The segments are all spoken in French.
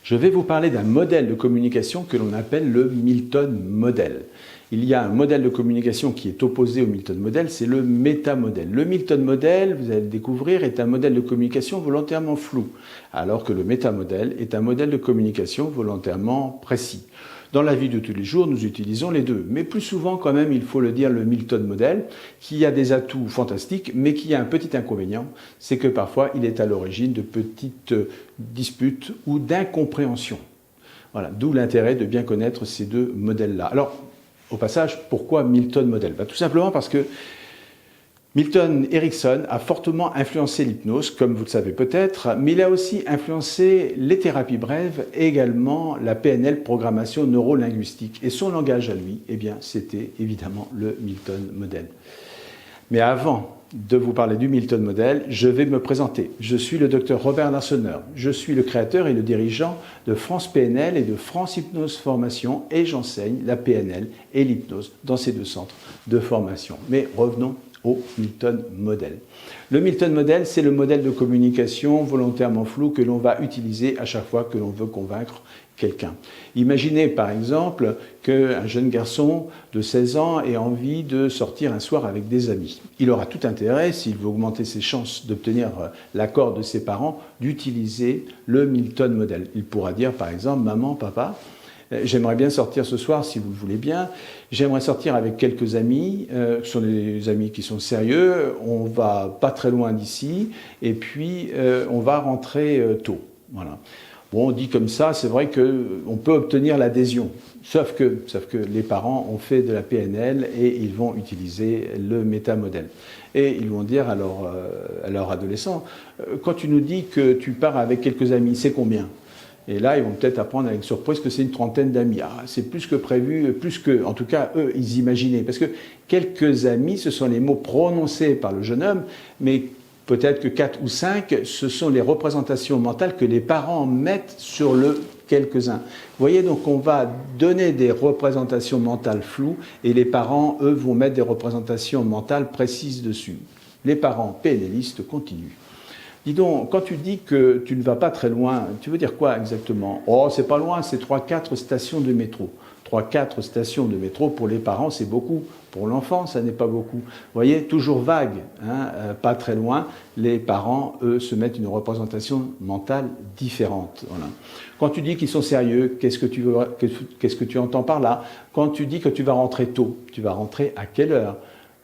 Je vais vous parler d'un modèle de communication que l'on appelle le Milton Model. Il y a un modèle de communication qui est opposé au Milton Model, c'est le métamodèle. Le Milton Model, vous allez le découvrir, est un modèle de communication volontairement flou, alors que le métamodèle est un modèle de communication volontairement précis. Dans la vie de tous les jours, nous utilisons les deux. Mais plus souvent, quand même, il faut le dire, le Milton Model, qui a des atouts fantastiques, mais qui a un petit inconvénient, c'est que parfois, il est à l'origine de petites disputes ou d'incompréhensions. Voilà, d'où l'intérêt de bien connaître ces deux modèles-là. Alors, au passage, pourquoi Milton Model? Tout simplement parce que Milton Erickson a fortement influencé l'hypnose, comme vous le savez peut-être, mais il a aussi influencé les thérapies brèves et également la PNL, programmation neurolinguistique. Et son langage à lui, eh bien, c'était évidemment le Milton Model. Mais avant de vous parler du Milton Model, je vais me présenter. Je suis le Dr Robert Larsonneur. Je suis le créateur et le dirigeant de France PNL et de France Hypnose Formation et j'enseigne la PNL et l'hypnose dans ces deux centres de formation. Mais revenons au Milton Model. Le Milton Model, c'est le modèle de communication volontairement flou que l'on va utiliser à chaque fois que l'on veut convaincre quelqu'un. Imaginez par exemple qu'un jeune garçon de 16 ans ait envie de sortir un soir avec des amis. Il aura tout intérêt, s'il veut augmenter ses chances d'obtenir l'accord de ses parents, d'utiliser le Milton Model. Il pourra dire par exemple « Maman, papa, j'aimerais bien sortir ce soir, si vous le voulez bien. J'aimerais sortir avec quelques amis. Ce sont des amis qui sont sérieux. On va pas très loin d'ici. Et puis, on va rentrer tôt. » Voilà. Bon, on dit comme ça, c'est vrai qu'on peut obtenir l'adhésion. Sauf que les parents ont fait de la PNL et ils vont utiliser le métamodèle. Et ils vont dire à leur adolescent, quand tu nous dis que tu pars avec quelques amis, c'est combien ? Et là, ils vont peut-être apprendre avec surprise que c'est une trentaine d'amis. Ah, c'est plus que prévu, plus que, en tout cas, eux, ils imaginaient. Parce que quelques amis, ce sont les mots prononcés par le jeune homme, mais peut-être que 4 ou 5, ce sont les représentations mentales que les parents mettent sur le quelques-uns. Vous voyez, donc on va donner des représentations mentales floues et les parents, eux, vont mettre des représentations mentales précises dessus. Les parents PNListes continuent. Dis donc, quand tu dis que tu ne vas pas très loin, tu veux dire quoi exactement? Oh, c'est pas loin, c'est 3-4 stations de métro. 3-4 stations de métro, pour les parents, c'est beaucoup. Pour l'enfant, ça n'est pas beaucoup. Vous voyez, toujours vague, hein, pas très loin. Les parents, eux, se mettent une représentation mentale différente. Voilà. Quand tu dis qu'ils sont sérieux, qu'est-ce que tu entends par là? Quand tu dis que tu vas rentrer tôt, tu vas rentrer à quelle heure?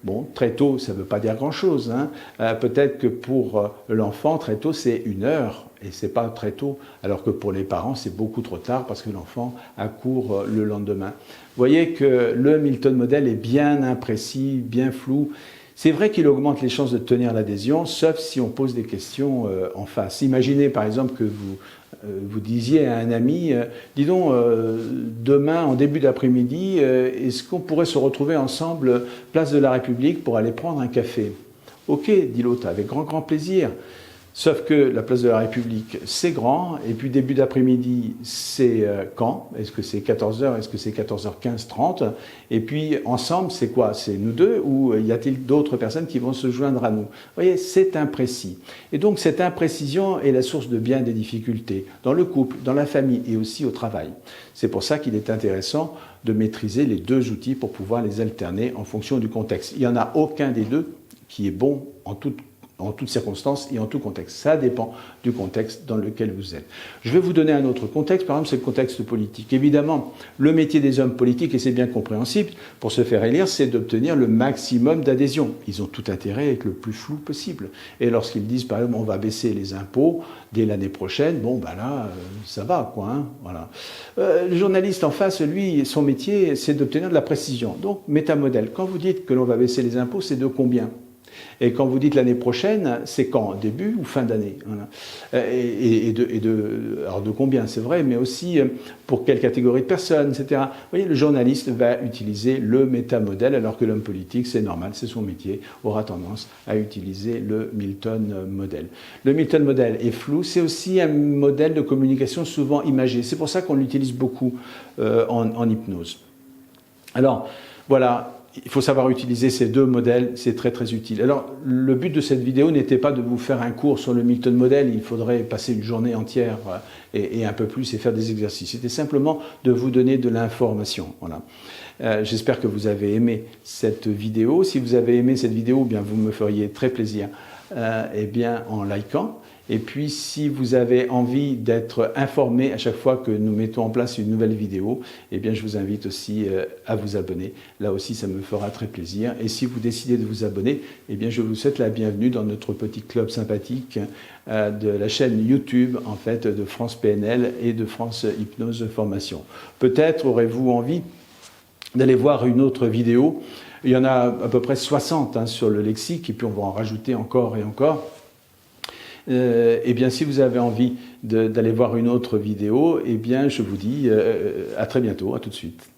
Bon, très tôt, ça ne veut pas dire grand-chose. Hein. Peut-être que pour l'enfant, très tôt, c'est 1 heure, et c'est pas très tôt. Alors que pour les parents, c'est beaucoup trop tard, parce que l'enfant accourt le lendemain. Vous voyez que le Milton Model est bien imprécis, bien flou. C'est vrai qu'il augmente les chances de tenir l'adhésion, sauf si on pose des questions en face. Imaginez par exemple que vous disiez à un ami, dis donc, demain en début d'après-midi, est-ce qu'on pourrait se retrouver ensemble, place de la République, pour aller prendre un café? Ok, dit l'autre, avec grand plaisir. Sauf que la place de la République, c'est grand, et puis début d'après-midi, c'est quand? Est-ce que c'est 14h? Est-ce que c'est 14h15, 30? Et puis ensemble, c'est quoi? C'est nous deux, ou y a-t-il d'autres personnes qui vont se joindre à nous? Vous voyez, c'est imprécis. Et donc cette imprécision est la source de bien des difficultés, dans le couple, dans la famille et aussi au travail. C'est pour ça qu'il est intéressant de maîtriser les deux outils pour pouvoir les alterner en fonction du contexte. Il n'y en a aucun des deux qui est bon en toutes circonstances et en tout contexte. Ça dépend du contexte dans lequel vous êtes. Je vais vous donner un autre contexte, par exemple, c'est le contexte politique. Évidemment, le métier des hommes politiques, et c'est bien compréhensible, pour se faire élire, c'est d'obtenir le maximum d'adhésion. Ils ont tout intérêt à être le plus flou possible. Et lorsqu'ils disent, par exemple, on va baisser les impôts dès l'année prochaine, bon, ben là, ça va, quoi. Hein, voilà. Le journaliste en face, lui, son métier, c'est d'obtenir de la précision. Donc, métamodèle. Quand vous dites que l'on va baisser les impôts, c'est de combien ? Et quand vous dites l'année prochaine, c'est quand? Début ou fin d'année? Voilà. Alors de combien, c'est vrai, mais aussi pour quelle catégorie de personnes, etc. Vous voyez, le journaliste va utiliser le métamodèle, alors que l'homme politique, c'est normal, c'est son métier, aura tendance à utiliser le Milton Model. Le Milton Model est flou, c'est aussi un modèle de communication souvent imagé. C'est pour ça qu'on l'utilise beaucoup en hypnose. Alors, voilà. il faut savoir utiliser ces deux modèles, c'est très très utile. Alors, le but de cette vidéo n'était pas de vous faire un cours sur le Milton Model, il faudrait passer une journée entière et un peu plus et faire des exercices. C'était simplement de vous donner de l'information. Voilà. J'espère que vous avez aimé cette vidéo. Si vous avez aimé cette vidéo, eh bien, vous me feriez très plaisir eh bien, en likant. Et puis, si vous avez envie d'être informé à chaque fois que nous mettons en place une nouvelle vidéo, eh bien, je vous invite aussi à vous abonner. Là aussi, ça me fera très plaisir. Et si vous décidez de vous abonner, eh bien, je vous souhaite la bienvenue dans notre petit club sympathique de la chaîne YouTube, en fait, de France PNL et de France Hypnose Formation. Peut-être aurez-vous envie d'aller voir une autre vidéo. Il y en a à peu près 60 sur le lexique, et puis on va en rajouter encore et encore. Eh bien, si vous avez envie d'aller voir une autre vidéo, eh bien, je vous dis à très bientôt, à tout de suite.